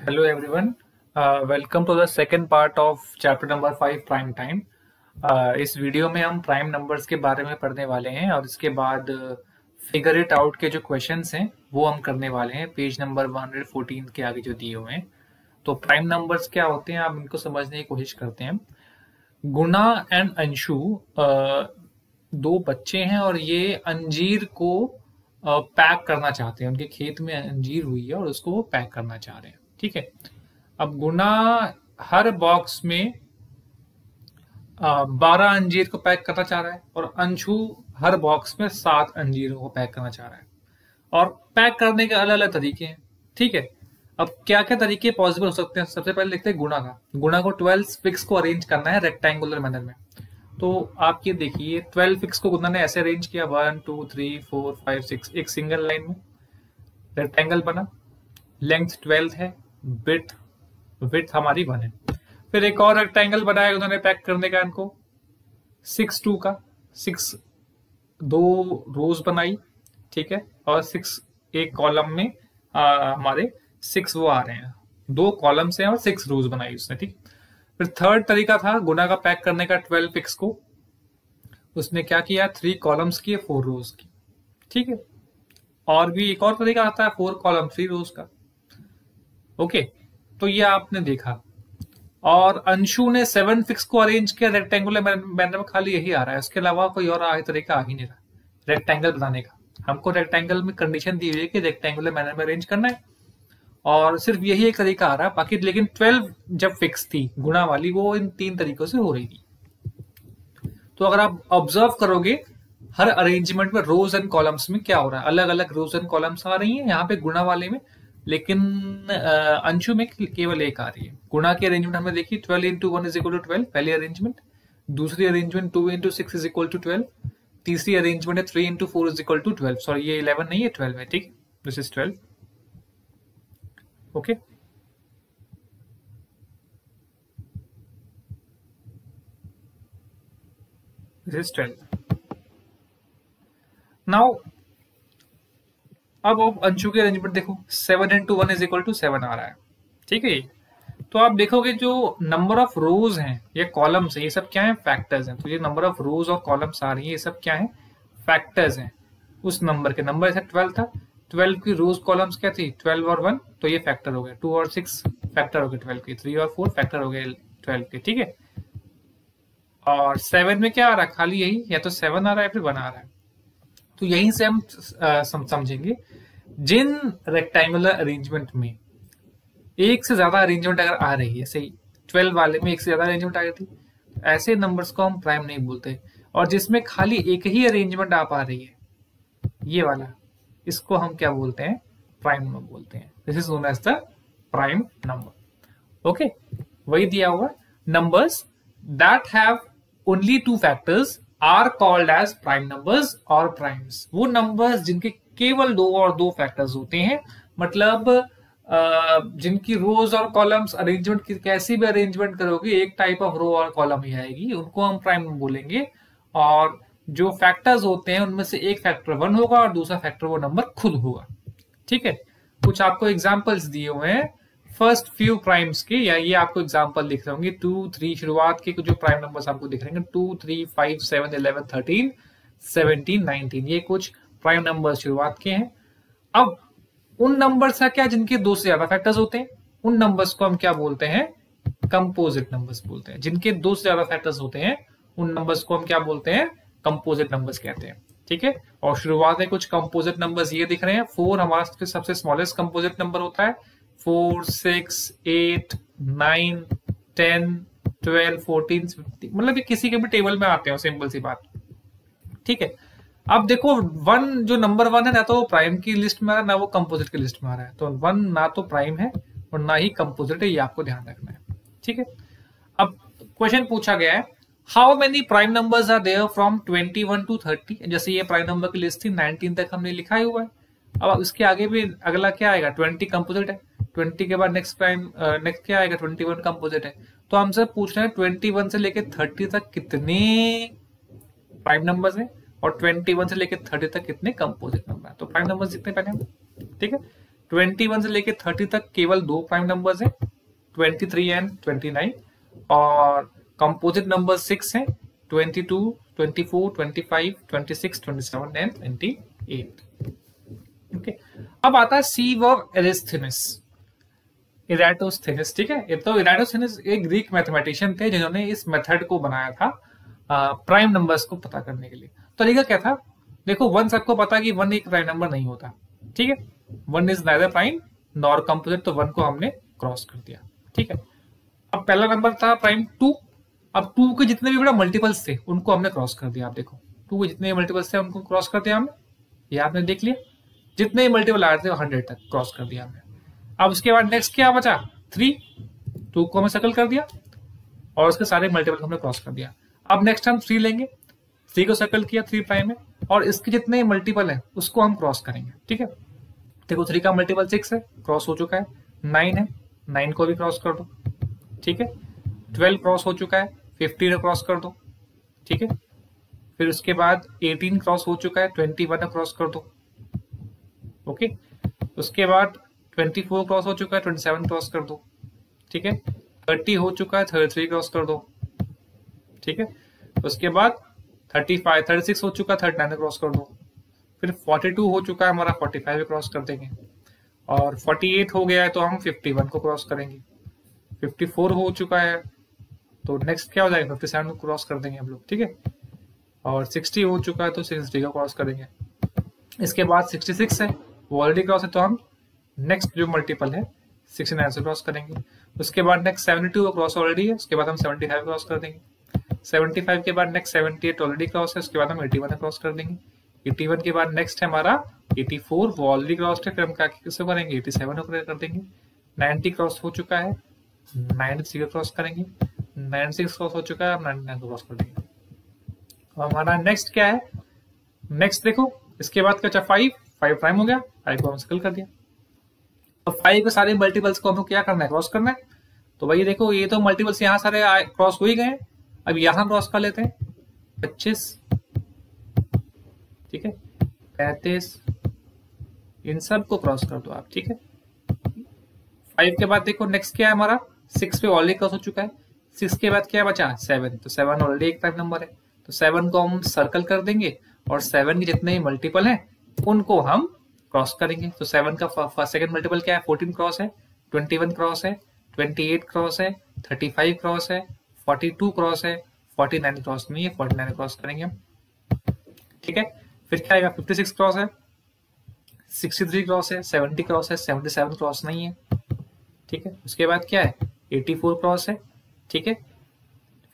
Hello everyone. Welcome to the second part of chapter number 5 prime time. इस video में हम prime numbers के बारे में पढ़ने वाले हैं और इसके बाद फिगर इट आउट के जो क्वेश्चंस हैं वो हम करने वाले हैं पेज नंबर 114 के आगे जो दिए हुए हैं। तो प्राइम नंबर्स क्या होते हैं आप इनको समझने की कोशिश करते हैं। गुना एंड अंशु दो बच्चे हैं और ये अंजीर को पैक करना चाहते हैं। उनके खेत में अंजीर हुई है और उसको वो पैक करना चाह रहे हैं। ठीक है, अब गुना हर बॉक्स में 12 अंजीर को पैक करना चाह रहा है और अंशु हर बॉक्स में 7 अंजीरों को पैक करना चाह रहा है और पैक करने के अलग अलग तरीके हैं। ठीक है, अब क्या क्या तरीके पॉसिबल हो सकते हैं। सबसे पहले देखते हैं गुना को 12 फिक्स को अरेंज करना है रेक्टेंगुलर मैनर में। तो आप ये देखिए 12 फिक्स को गुना ने ऐसे अरेंज किया 1 2 3 4 5 6 एक सिंगल लाइन में रेक्टेंगल बना। लेंथ 12 है, विड्थ हमारी 1 है। फिर एक और रेक्टेंगल बनाया उन्होंने पैक करने का, इनको 6 2 का 6 दो रोज बनाई। ठीक है, और 6 एक कॉलम में हमारे 6 वो आ रहे हैं, 2 कॉलम से और 6 रोज बनाई उसने। ठीक, फिर थर्ड तरीका था गुना का पैक करने का 12 फिक्स को, उसने क्या किया 3 कॉलम्स किए 4 रोज की। ठीक है, और भी एक और तरीका आता है 4 कॉलम 3 रोज का। ओके, तो ये आपने देखा। और अंशु ने 7 फिक्स को अरेंज किया रेक्टेंगुलर मैनर में, खाली यही आ रहा है, उसके अलावा कोई और तरीका आ ही नहीं रहा रेक्टेंगल बनाने का। हमको रेक्टेंगल में कंडीशन दी हुई है कि रेक्टेंगुलर मैनर में अरेंज करना है और सिर्फ यही एक तरीका आ रहा है बाकी। लेकिन 12 जब फिक्स थी गुना वाली वो इन 3 तरीकों से हो रही थी। तो अगर आप ऑब्जर्व करोगे हर अरेंजमेंट में रोज एंड कॉलम्स में क्या हो रहा है, अलग अलग रोज एंड कॉलम्स आ रही हैं यहाँ पे गुना वाले में, लेकिन अंशु में केवल एक आ रही है। गुना की अरेंजमेंट हमने देखी 12 into 1 is equal to 12 पहली अरेंजमेंट। दूसरी arrangement 2 into 6 is equal to 12। तीसरी अरेंजमेंट है 3 into 4 is equal to 12। Sorry ये 11 नहीं है 12 है। ठीक, this is 12। Okay, this is 12। Now अब अंशु की अरेंजमेंट देखो 7 into 1 is equal to 7 आ रहा है। ठीक है, तो आप देखोगे जो नंबर ऑफ रोज हैं या कॉलम्स है ये सब क्या है, फैक्टर्स हैं। तो ये नंबर ऑफ रोज और कॉलम्स आ रही है ये सब क्या है, फैक्टर्स हैं उस नंबर के। नंबर ऐसा 12 था, 12 की रोज कॉलम्स क्या थी 12 और 1, तो ये फैक्टर हो गया। 2 और 6 फैक्टर हो गए 12 के, 3 और 4 फैक्टर हो गए 12 के। ठीक है, और 7 में क्या आ रहा है, खाली यही, या तो 7 आ रहा है फिर 1 आ रहा है। तो यहीं से हम समझेंगे जिन रेक्टेंगुलर अरेंजमेंट में एक से ज्यादा अरेंजमेंट अगर आ रही है, सही 12 वाले में एक से ज्यादा अरेंजमेंट आ गई थी, ऐसे नंबर्स को हम प्राइम नहीं बोलते। और जिसमें खाली एक ही अरेंजमेंट आ पा रही है ये वाला, इसको हम क्या बोलते हैं, प्राइम नंबर बोलते हैं। This is known as the prime number. Okay, वही दिया हुआ numbers that have only 2 factors are called as prime numbers और प्राइम्स। वो नंबर्स जिनके केवल 2 और 2 फैक्टर्स होते हैं, मतलब जिनकी रोज और कॉलम्स अरेंजमेंट कैसी भी अरेंजमेंट करोगे एक टाइप ऑफ रो और कॉलम ही आएगी, उनको हम प्राइम बोलेंगे। और जो फैक्टर्स होते हैं उनमें से एक फैक्टर 1 होगा और दूसरा फैक्टर वो नंबर खुद होगा। ठीक है, कुछ आपको एग्जांपल्स दिए हुए हैं फर्स्ट फ्यू प्राइम्स के, या ये आपको एग्जांपल दिख रहे होंगे 2 3 शुरुआत के जो प्राइम नंबर्स आपको दिख रहे हैं 2 3 5 7 11 13 17 19, ये कुछ प्राइम नंबर्स शुरुआत के हैं। अब उन नंबर्स का क्या जिनके 2 से ज्यादा फैक्टर्स होते हैं, उन नंबर्स को हम क्या बोलते हैं, कंपोजिट नंबर्स बोलते हैं। जिनके 2 से ज्यादा फैक्टर्स होते हैं उन नंबर्स को हम क्या बोलते हैं, कंपोजिट नंबर्स कहते हैं। ठीक है, और शुरुआत में कुछ कंपोजिट नंबर्स ये दिख रहे हैं। 4 हमारा सबसे स्मॉलेस्ट कंपोजिट नंबर होता है। 4 6 8 9 10 12 14 15, मतलब किसी के भी टेबल में आते हैं, सिंपल सी बात। ठीक है, अब देखो 1 जो नंबर 1 है ना तो वो प्राइम की लिस्ट में आ रहा है ना वो कंपोजिट की लिस्ट में आ रहा है। तो 1 ना तो प्राइम है और ना ही कंपोजिट है, ये आपको ध्यान रखना है। ठीक है, अब क्वेश्चन पूछा गया है how many prime numbers are there from 21 to 30। जैसे ये प्राइम नंबर की लिस्ट थी 19 तक हमने लिखा ही हुआ है। अब इसके आगे भी अगला क्या आएगा, 20 कंपोजिट है। 20 के बाद नेक्स्ट क्या आएगा, 21 कंपोजिट है। तो हमसे पूछ रहे हैं 21 से लेकर 30 तक कितने प्राइम नंबर्स हैं और 21 से लेकर 30 तक कितने कंपोजिट नंबर है। तो प्राइम नंबर्स जितने पहले हम, ठीक है 21 से लेके 30 तक केवल 2 प्राइम नंबर्स है, 23 एंड 29, और कंपोजिट नंबर 6 है, 22, 24, 25, 26, 27 एंड 28। ओके, अब आता है सी वर्ब इराटोस्थेनिस। ठीक है, ये तो इराटोस्थेनिस एक ग्रीक मैथमेटिशियन थे जिन्होंने इस मेथड को बनाया था प्राइम नंबर्स को पता करने के लिए। तरीका क्या था, देखो 1 सबको पता कि 1 एक प्राइम नंबर नहीं होता। ठीक है, 1 is neither prime nor composite, तो 1 को हमने क्रॉस कर दिया। ठीक है, अब पहला नंबर था प्राइम 2, अब 2 के जितने भी बड़ा मल्टीपल्स थे उनको हमने क्रॉस कर दिया। आप देखो 2 के जितने भी मल्टीपल्स थे उनको क्रॉस कर दिया हमने, ये आपने देख लिया, जितने मल्टीपल आ रहे थे 100 तक क्रॉस कर दिया हमने। अब उसके बाद नेक्स्ट क्या बचा, 3, 2 को हमें सर्कल कर दिया और उसके सारे मल्टीपल हमने क्रॉस कर दिया। अब नेक्स्ट हम 3 लेंगे, 3 को सर्कल किया 3 प्राइम में, और इसके जितने मल्टीपल है उसको हम क्रॉस करेंगे। ठीक है, देखो 3 का मल्टीपल 6 है, क्रॉस हो चुका है, 9 है, 9 को भी क्रॉस कर दो। ठीक है, 12 क्रॉस हो चुका है, 15 क्रॉस कर दो। ठीक है, फिर उसके बाद 18 क्रॉस हो चुका है, 21 क्रॉस कर दो। ओके, उसके बाद 24 क्रॉस हो चुका है, 27 क्रॉस कर दो। ठीक है, 30 हो चुका है, 33 क्रॉस कर दो। ठीक है, उसके बाद 36 हो चुका है, 39 क्रॉस कर दो। फिर 42 हो चुका है हमारा, 45 क्रॉस कर देंगे, और 48 हो गया है तो हम 51 को क्रॉस करेंगे। 54 हो चुका है तो नेक्स्ट क्या हो जाएगा, 57 को क्रॉस कर देंगे हम लोग। ठीक है, और 60 हो चुका है तो 60 को क्रॉस करेंगे। इसके बाद 66 है, वो ऑलरेडी क्रॉस है, तो हम नेक्स्ट जो मल्टीपल है 69 से क्रॉस करेंगे। उसके बाद नेक्स्ट 72 क्रॉस ऑलरेडी है, उसके बाद हम 75 क्रॉस कर देंगे। 75 के बाद नेक्स्ट 78 ऑलरेडी क्रॉस है, उसके बाद हम 81 क्रॉस कर देंगे। 81 के बाद नेक्स्ट है हमारा 84, वो ऑलरेडी क्रॉस है, फिर हम क्या किससे करेंगे, 87 कर देंगे। 90 क्रॉस हो चुका है, 93 को क्रॉस करेंगे। 96 क्रॉस हो चुका है, 99 को क्रॉस कर देंगे। और हमारा नेक्स्ट क्या है, नेक्स्ट देखो इसके बाद क्या, 5 प्राइम हो गया, 5 को हम सर्कल कर दिया। तो 5 के सारे मल्टीपल्स को हमको क्या करना है, क्रॉस करना है। तो भाई देखो ये तो मल्टीपल्स यहाँ सारे क्रॉस हो ही गए, अब यहाँ क्रॉस कर लेते हैं। 25, ठीक है, 35, इन सब को क्रॉस कर दो आप। ठीक है, 5 के बाद देखो नेक्स्ट क्या है हमारा, 6 पे ऑलरेडी क्रॉस हो चुका है। 6 के बाद क्या बचा, 7, तो 7 ऑलरेडी एक प्राइम नंबर है, तो 7 को हम सर्कल कर देंगे, और 7 के जितने मल्टीपल हैं उनको हम क्रॉस करेंगे। तो 7 का सेकंड मल्टीपल क्या है, 14 क्रॉस है, 21 क्रॉस है, 28 क्रॉस है, 35 क्रॉस है, 42 क्रॉस है, 49 क्रॉस नहीं है, 49 क्रॉस करेंगे हम। ठीक है, फिर क्या आएगा, 56 क्रॉस है, 63 क्रॉस है, 70 क्रॉस है, 77 क्रॉस नहीं है। ठीक है, उसके बाद क्या है, 84 क्रॉस है। ठीक है,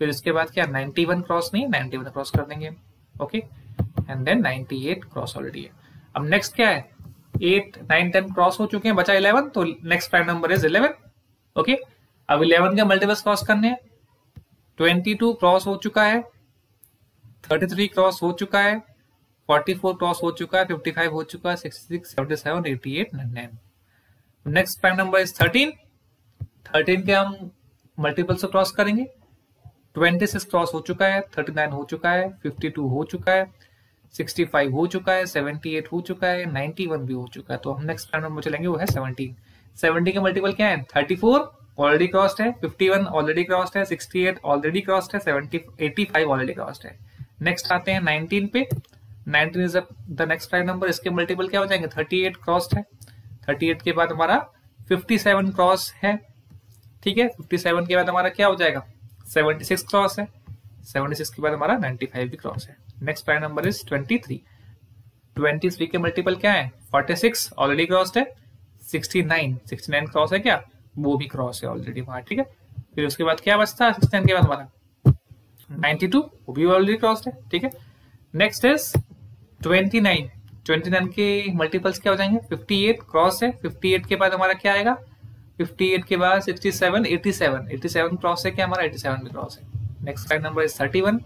फिर इसके बाद क्या, 91 क्रॉस नहीं है, 91 क्रॉस कर देंगे। Okay, and then 98 cross already है। अब नेक्स्ट क्या है, 8, 9, 10 क्रॉस हो चुके हैं, बचा 11, तो next prime number is 11। Okay, अब 11 के मल्टीपल्स क्रॉस करने हैं। 22 क्रॉस हो चुका है, 33 क्रॉस हो चुका है, 44 क्रॉस हो चुका है, 55 हो चुका है, 66, 77, 88, 99। Next prime number is 13। 13 के हम मल्टीपल्स को क्रॉस करेंगे। 26 क्रॉस हो चुका है, 39 हो चुका है, 52 हो चुका है, 65 हो चुका है, 78 हो चुका है, 91 भी हो चुका है। तो हम नेक्स्ट प्राइम नंबर चलेंगे, वो है 17। 17 के मल्टीपल क्या है, 34 ऑलरेडी क्रॉस्ड है, 51 ऑलरेडी क्रॉस्ड है, 68 ऑलरेडी क्रॉस्ड है, 85 ऑलरेडी क्रॉस्ड है। नेक्स्ट आते हैं 19 पे। 19 is the next prime number, इसके मल्टीपल क्या हो जाएंगे, 38 क्रॉस्ड है। 38 के बाद हमारा 57 क्रॉस है। ठीक है, 57 के बाद हमारा क्या हो जाएगा, 76 क्रॉस है। 76 के बाद हमारा 95 भी क्रॉस है। Next prime number is 23। 23 के मल्टीपल क्या है, 46 ऑलरेडी क्रॉस्ड है, 69 क्रॉस है क्या, वो भी क्रॉस है ऑलरेडी वहां। ठीक है, फिर उसके बाद क्या बचता है, 69 के बाद हमारा 92, वो भी ऑलरेडी क्रॉस्ड है। ठीक है, नेक्स्ट इज 29। 29 के मल्टीपल्स क्या हो जाएंगे, 58 क्रॉस है। 58 के बाद हमारा क्या आएगा, 58 के बाद 67, 87 क्रॉस है क्या हमारा, 87 भी क्रॉस है। नेक्स्ट प्राइम नंबर इज 31,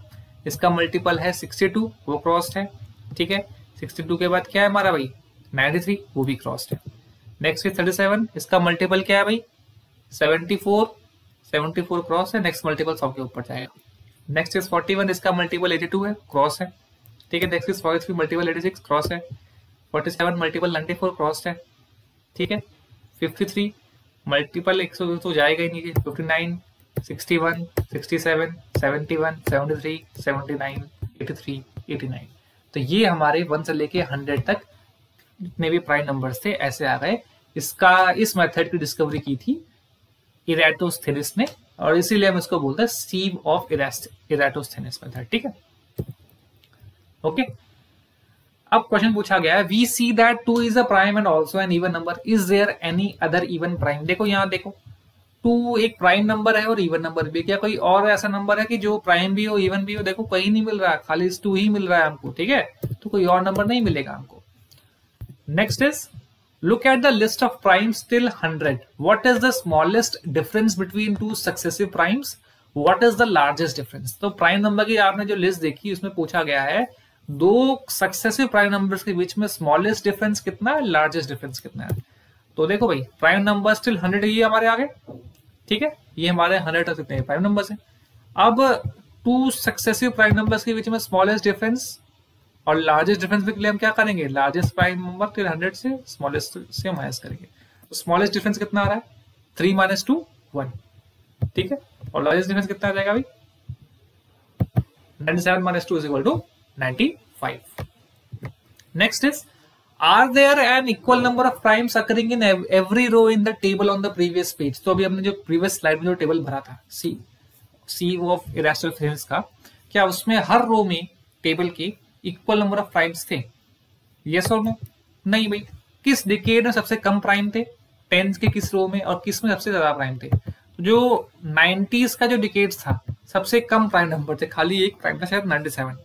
इसका मल्टीपल है 62, वो क्रॉस्ड है। ठीक है, 62 के बाद क्या है हमारा भाई, 93, वो भी क्रॉस्ड है। नेक्स्ट इज 37, इसका मल्टीपल क्या है भाई, 74 क्रॉस है। नेक्स्ट मल्टीपल 100 के ऊपर जाएगा। नेक्स्ट इज 41, इसका मल्टीपल 82 है, क्रॉस है। ठीक है, नेक्स्ट इज 43, मल्टीपल 86 क्रॉस है। 47 मल्टीपल 94 क्रॉस है। ठीक है। 53 मल्टीपल 100 तो जाएगा ही नहीं। 59, 61, 67, 71, 73, 79, 83, 89। तो ये हमारे 1 से लेके 100 तक जितने भी प्राइम नंबर्स थे ऐसे आ गए। इस मेथड की डिस्कवरी की थी इराटोस्थेनिस ने, और इसीलिए हम इसको बोलते हैं सीव ऑफ इराटोस्थेनिस मेथड। ठीक है, ओके। अब क्वेश्चन पूछा गया है, we see that 2 is a prime and also an even number, is there any other even prime. देखो यहाँ देखो, 2 एक प्राइम नंबर है और इवन नंबर भी। क्या कोई और ऐसा नंबर है कि जो प्राइम भी हो इवन भी हो? देखो कहीं नहीं मिल रहा है, खाली 2 ही मिल रहा है हमको। ठीक है, तो कोई और नंबर नहीं मिलेगा हमको। Next is, look at the list of primes till 100. What is the smallest difference between two successive primes? What is the largest difference? तो प्राइम नंबर की आपने जो लिस्ट देखी उसमें पूछा गया है 2 सक्सेसिव प्राइम नंबर्स के बीच में स्मॉलेस्ट डिफरेंस कितना है, लार्जेस्ट डिफरेंस कितना है। तो देखो भाई, प्राइम नंबर टिल 100 ये हमारे आगे। ठीक है, ये हमारे 100 तक कितने प्राइम नंबर्स हैं। अब 2 सक्सेसिव प्राइम नंबर्स के बीच में स्मॉलेस्ट डिफरेंस और लार्जेस्ट डिफरेंस के लिए हम क्या करेंगे, लार्जेस्ट प्राइम नंबर टिल 100 से स्मॉलेस्ट से माइनस करेंगे। तो स्मॉलेस्ट डिफरेंस कितना आ रहा है, 3 - 2 1। ठीक है, और लार्जेस्ट डिफरेंस कितना आ जाएगा भाई, 97 - 2 = 95। Next is, are there an equal number of primes occurring in every row in the table on the previous page. तो अभी हमने जो प्रीवियस स्लाइड में जो टेबल भरा था सी ऑफ इराटोस्थेनिस का, क्या उसमें हर रो में टेबल की इक्वल नंबर ऑफ प्राइम्स थे? यस और नो? नहीं भाई। किस डिकेड में सबसे कम प्राइम थे, 10s के किस रो में, और किस में सबसे ज्यादा प्राइम थे? जो 90s का जो डिकेड था सबसे कम प्राइम नंबर थे, खाली एक प्राइम था शायद 97।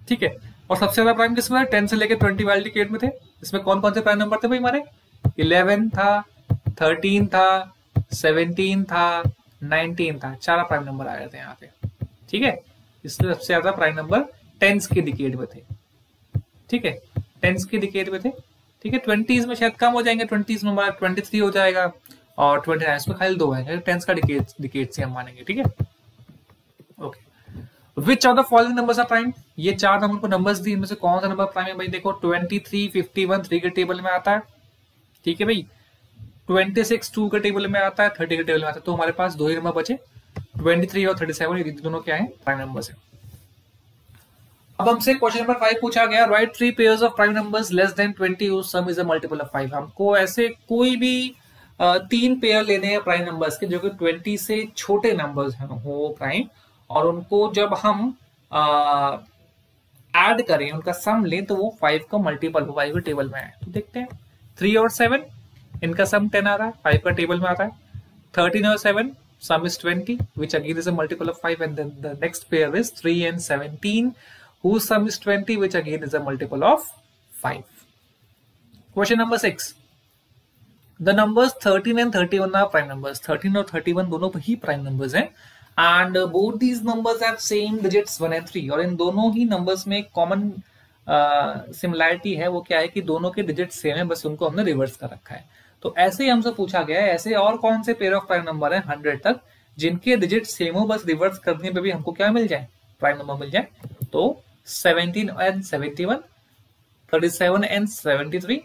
ठीक है, और सबसे ज्यादा प्राइम किसमें था, 10 से लेकर 20 वाले डिकेड में थे। इसमें कौन कौन से प्राइम नंबर थे भाई हमारे, 11 था, 13 था, 17 था, 19 था, 4 प्राइम नंबर आए थे यहाँ पे। ठीक है, इसमें सबसे ज्यादा प्राइम नंबर 10s के डिकेड में थे। ठीक है, 10s के डिकेड में थे। ठीक है, 20s में शायद कम हो जाएंगे, 20s में हमारा 23 हो जाएगा, और 29 में खाली 2 आएंगे, 10s का डिकेड से हम मानेंगे। ठीक है, okay. Which of the following numbers are prime? ये 4 नंबर को नंबर्स दी, इनमें से कौन सा नंबर प्राइम है भाई? देखो 23, 51 3 के टेबल में आता है। ठीक है भाई, 26 2 के टेबल में आता है, 30 के टेबल में आता है। तो हमारे पास 2 ही नंबर बचे, 23 और 37, ये दोनों क्या है, प्राइम नंबर्स है। अब हमसे क्वेश्चन नंबर 5 पूछा गया, right 3 pairs of prime numbers less than 20 whose sum is a multiple of 5। हमको ऐसे कोई भी 3 पेयर लेने हैं प्राइम नंबर्स के जो कि 20 से छोटे नंबर्स हो प्राइम, और उनको जब हम ऐड करें, उनका सम लें, तो वो 5 का मल्टीपल हो, 5 के टेबल में है। तो देखते हैं, 3 और 7 इनका सम 10 आ रहा है, 5 का टेबल में आता है। 13 और 7 sum is 20 which again is a multiple of 5, and then the next pair is 3 and 17 whose sum is 20 which again is a multiple of 5. Question number 6. The numbers 13 and 31 are prime numbers. 13 और 31 दोनों ही prime numbers हैं, and both these numbers have same digits 1 and 3। और इन दोनों ही numbers में common similarity है, वो क्या है कि दोनों के डिजिट सेम है, बस उनको हमने रिवर्स कर रखा है। तो ऐसे ही हमसे पूछा गया है, ऐसे और कौन से पेयर ऑफ प्राइम नंबर है 100 तक जिनके डिजिट सेम हो, बस रिवर्स करने पे भी हमको क्या मिल जाए, प्राइम नंबर मिल जाए। तो 17 and 71, 37 and 73,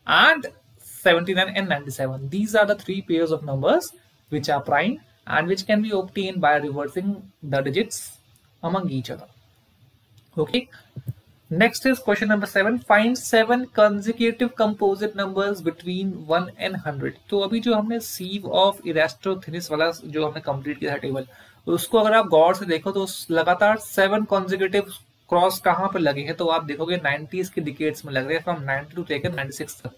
and 79 and 97. These are the 3 pairs of numbers which are prime and which can be obtained by reversing the digits among each other. Okay. Next is question number 7. Find 7 consecutive composite numbers between 1 and 100. तो अभी जो हमने sieve of इराटोस्थेनिस वाला जो हमने complete किया था table, उसको अगर आप गौर से देखो तो लगातार 7 consecutive क्रॉस कहाँ पर लगे हैं, तो आप देखोगे 90s के डिकेड्स में लग रहे हैं, फ्रॉम 90 टू लेकर 96 तक।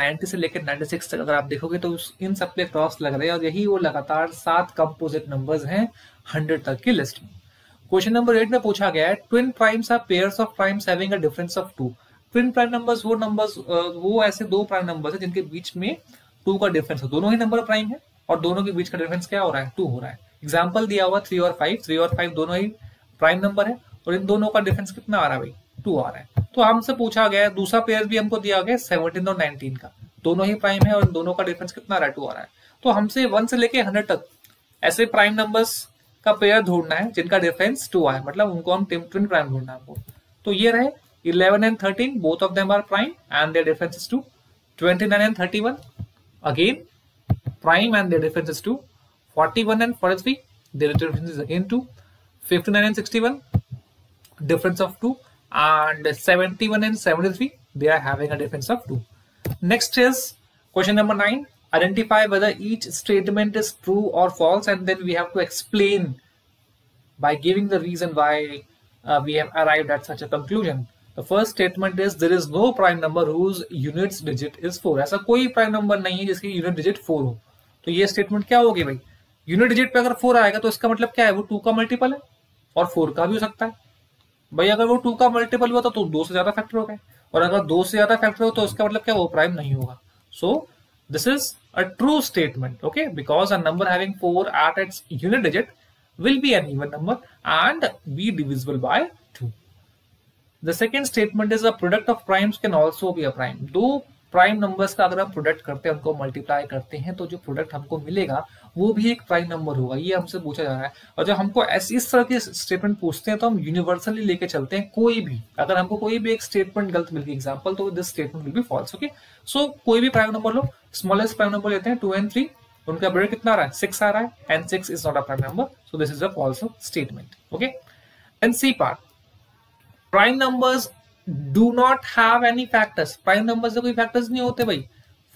90 से लेकर 96 तक अगर आप देखोगे तो इन सब पे क्रॉस लग रहे हैं, और यही वो लगातार 7 कंपोजिट नंबर्स हैं 100 तक की लिस्ट में। क्वेश्चन नंबर 8 में पूछा गया है, twin primes are pairs of primes having a difference of 2। Twin prime numbers वो ऐसे 2 प्राइम नंबर्स हैं जिनके बीच में 2 का डिफरेंस है। दोनों ही नंबर प्राइम है और दोनों के बीच का डिफरेंस क्या हो रहा है, 2 हो रहा है। एग्जाम्पल दिया हुआ 3 और 5, 3 और 5 दोनों ही प्राइम नंबर है, और इन दोनों का डिफरेंस कितना आ रहा है भाई, 2 आ रहा है। तो हमसे पूछा गया है, दूसरा पेयर भी हमको दिया गया 17 और 19 का, दोनों ही प्राइम है और इन दोनों का डिफरेंस कितना आ रहा है, 2 आ रहा है। तो हमसे 1 से लेके 100 तक ऐसे प्राइम नंबर्स का पेयर ढूंढना है जिनका डिफरेंस 2 आए, मतलब उनको हम ट्विन प्राइम ढूंढना है हमको। तो ये रहे 11 and 13, both of them are prime and their difference is 2। 29 and 31, again prime and their difference is 2. 41 and 43, their difference is again 2. 59 and 61, difference of 2. And 71 and 73, they are having a difference of 2. Next is question number 9. Identify whether each statement is true or false, and then we have to explain by giving the reason why we have arrived at such a conclusion. The first statement is there is no prime number whose units digit is 4. ऐसा कोई prime number नहीं है जिसकी unit digit 4 हो. तो ये statement क्या होगी भाई? यूनिट डिजिट पे अगर 4 आएगा तो इसका मतलब क्या है? वो 2 का मल्टीपल है और 4 का भी हो सकता है भाई. अगर वो 2 का मल्टीपल हुआ तो 2 से ज्यादा फैक्टर हो गए, और अगर 2 से ज्यादा फैक्टर हो तो उसका मतलब क्या? वो प्राइम नहीं होगा. सो this is a true statement, okay, because a number having 4 at its unit digit will be an even number and be divisible by 2. The second statement is a product of primes can also be a prime. दो prime numbers का अगर हम product करते हैं, उनको multiply करते हैं, तो जो प्रोडक्ट हमको मिलेगा वो भी एक प्राइम नंबर होगा. ये हमसे पूछा जा रहा है. और जब हमको इस तरह के स्टेटमेंट पूछते हैं तो हम यूनिवर्सली लेके चलते हैं. कोई भी अगर हमको कोई भी एक स्टेटमेंट गलत मिल गई एग्जांपल, तो this statement will be false. Okay, so कोई भी प्राइम नंबर लो, स्मॉलेस्ट प्राइम नंबर लेते हैं 2 and 3, उनका प्रोडक्ट कितना आ रहा है? 6 आ रहा है, and 6 is not a prime number, so this is a false statement. Okay, and C part, prime numbers do not have any factors. Prime numbers से कोई फैक्टर्स नहीं होते भाई.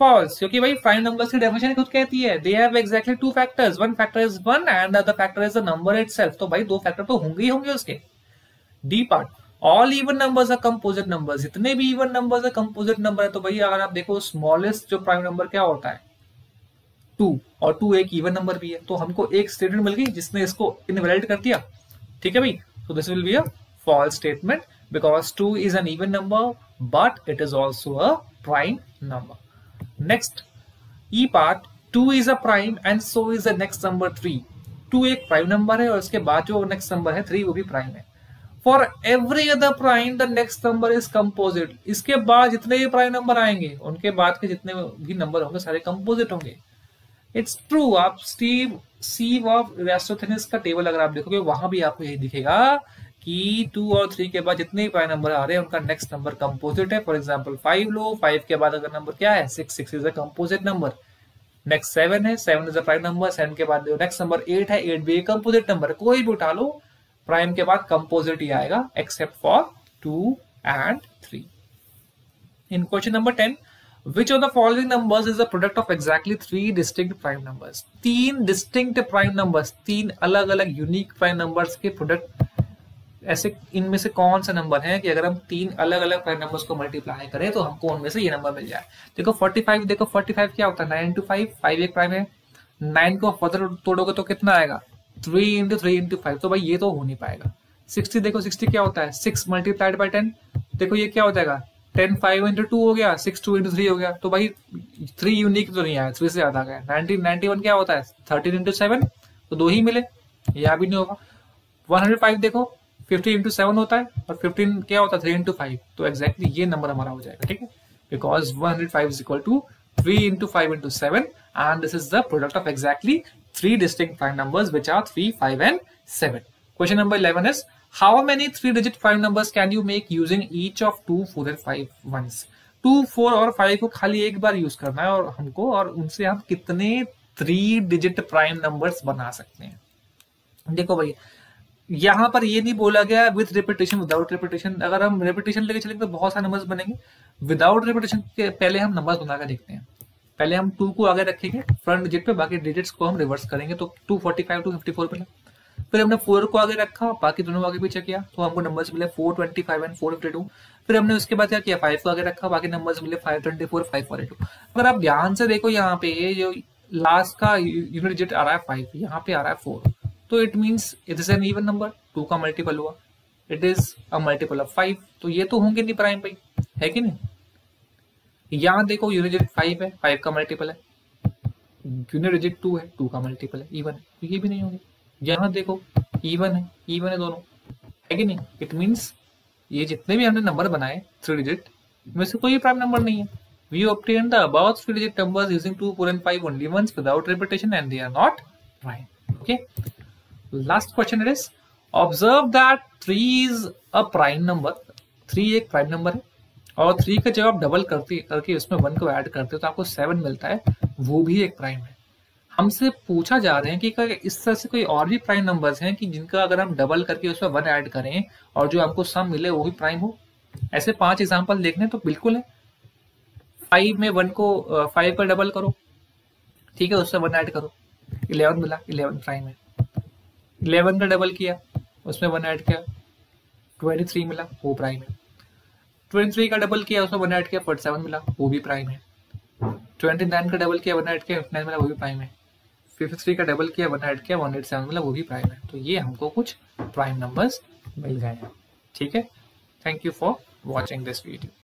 फॉल्स, क्योंकि भाई प्राइम नंबर्स की डेफिनेशन खुद कहती है they have exactly 2 factors. One factor is 1 and the other factor is the number itself. तो भाई 2 फैक्टर तो होंगे ही होंगे उसके. D part, all even numbers are composite numbers. जितने भी इवन नंबर्स है कंपोजिट नंबर है. तो भाई अगर आप देखो स्मॉलेस्ट जो प्राइम नंबर क्या होता है? 2, और 2 एक इवन नंबर भी है. तो हमको एक स्टेटमेंट मिल गई जिसने इसको इनवैलिड कर दिया. ठीक है भाई, so this will be a false statement because 2 is an even number but it is also a prime number. Next, E part, 2 is a prime and so is the next number 3. 2 एक prime number है और उसके बाद जो next number है 3 वो भी prime है. For every other prime the next number is composite. इसके बाद जितने भी प्राइम नंबर आएंगे उनके बाद के जितने भी नंबर होंगे सारे कंपोजिट होंगे. It's true. आप स्टीव ऑफ एरिस्टोथेनिस का टेबल अगर आप देखोगे वहां भी आपको यही दिखेगा कि 2 और 3 के बाद जितने भी प्राइम नंबर आ रहे हैं उनका नेक्स्ट नंबर कंपोजिट है. फॉर एग्जांपल 5 लो, 5 के बाद अगर नंबर क्या है? 6 is a composite number. Next 7 है, 7 इज अ प्राइम नंबर. 7 के बाद नेक्स्ट नंबर 8 है, 8 भी कंपोजिट नंबर. कोई भी उठा लो, प्राइम के बाद कंपोजिट ही आएगा except for 2 and 3. In question number 10, which of the following numbers is the product of exactly 3 distinct prime numbers? 3 distinct prime numbers, 3 अलग अलग यूनिक प्राइम नंबर्स के प्रोडक्ट. ऐसे इनमें से कौन सा नंबर है कि अगर हम 3 अलग अलग प्राइम नंबर्स को मल्टीप्लाई करें तो हमको उनमें से ये नंबर मिल जाए? देखो 45, देखो 45 क्या होता है? 9 into 5, 5 एक प्राइम है. 9 को फर्दर तोड़ोगे तो कितना आएगा? 3 into 3 into 5. तो भाई ये तो हो नहीं पाएगा. 60 देखो, 60 क्या होता है? 6 मल्टीप्लाइड बाय 10. देखो ये क्या हो जाएगा? 10 5 into 2 हो गया, 6 2 into 3 हो गया. तो भाई 3 यूनिक तो नहीं आया, 3 से ज्यादा आ गया. 91 क्या होता है? 13 into 7. तो 2 ही मिले, यह भी नहीं होगा. 105 देखो 50 into 7 होता है और 15 क्या होता है? 3 into 5. तो एग्जैक्टली ये नंबर हमारा हो जाएगा. ठीक है, because 105 is equal to 3 into 5 into 7 and this is the product of exactly 3 distinct prime numbers which are 3, 5 and 7. Question number 11 is, how many 3-digit prime numbers can you make using each of 2, 4 and 5 ones? 2, 4 और 5 को खाली एक बार use करना है और हमको, और उनसे हम कितने 3-digit प्राइम नंबर्स बना सकते हैं. देखो भाई यहाँ पर ये नहीं बोला गया विथ रिपीटेशन, विदाउट रिपीटेशन. अगर हम रिपीटेशन लेके चलेंगे तो बहुत सारे नंबर्स बनेंगे. विदाउट रिपीटेशन के पहले हम नंबर्स बनाकर देखते हैं. पहले हम 2 को आगे रखेंगे फ्रंट डिजिट पे, बाकी डिजिट्स को हम रिवर्स करेंगे. तो 245 254 पे. फिर हमने 4 को आगे रखा, बाकी दोनों आगे पीछे किया, तो हमको नंबर्स मिले 425 एंड 452. फिर हमने उसके बाद क्या किया? 5 को आगे रखा, बाकी नंबर्स मिले 524 542. अगर आप ध्यान से देखो यहाँ पे जो लास्ट का यूनिट डिजिट आ रहा है 5, यहाँ पे आ रहा है 4. तो it means it is an even number. 2 का मल्टीपल हुआ, it is a multiple of 5. तो ये तो होंगे नहीं प्राइम भाई, है कि नहीं? यहाँ देखो यूनिट डिजिट 5 है, 5 का मल्टीपल है. यूनिट डिजिट 2 है, 2 का मल्टीपल है, इवन है, तो ये भी नहीं होंगे. यहाँ देखो इवन है दोनों, है कि नहीं? इट मीन्स ये जितने भी हमने नंबर बनाए 3 डिजिट में से कोई प्राइम नंबर नहीं है. We obtain the above 3 digit numbers using 2, 4 and 5 only once without repetition and they are not prime. Okay. Last question is, observe that 3 is a prime number. 3 एक prime number है. और 3 का जब आप double करके उसमें 1 को ऐड करते हो तो आपको 7 मिलता है, वो भी एक प्राइम है। हमसे पूछा जा रहे हैं कि इस तरह से कोई और भी प्राइम नंबर्स हैं कि जिनका अगर हम डबल करके उसमें 1 ऐड करें और जो हमको सम मिले वो भी प्राइम हो। ऐसे 5 एग्जाम्पल देखने तो बिल्कुल है। 5 में 1 को 5 का डबल करो, ठीक है, उससे 1 ऐड करो, 11 मिला, 11 प्राइम है। 11 का डबल किया, उसमें 1 ऐड किया, 23 मिला, वो प्राइम है। 23 का डबल किया, उसमें 1 ऐड किया, 47 मिला, वो भी प्राइम है। 29 का डबल किया, 1 ऐड किया, 59 मिला, वो भी प्राइम है। 53 का डबल किया, 1 ऐड किया, 187 मिला, वो भी प्राइम है। तो ये हमको कुछ प्राइम नंबर्स मिल गए हैं। ठीक है, thank you for watching this video.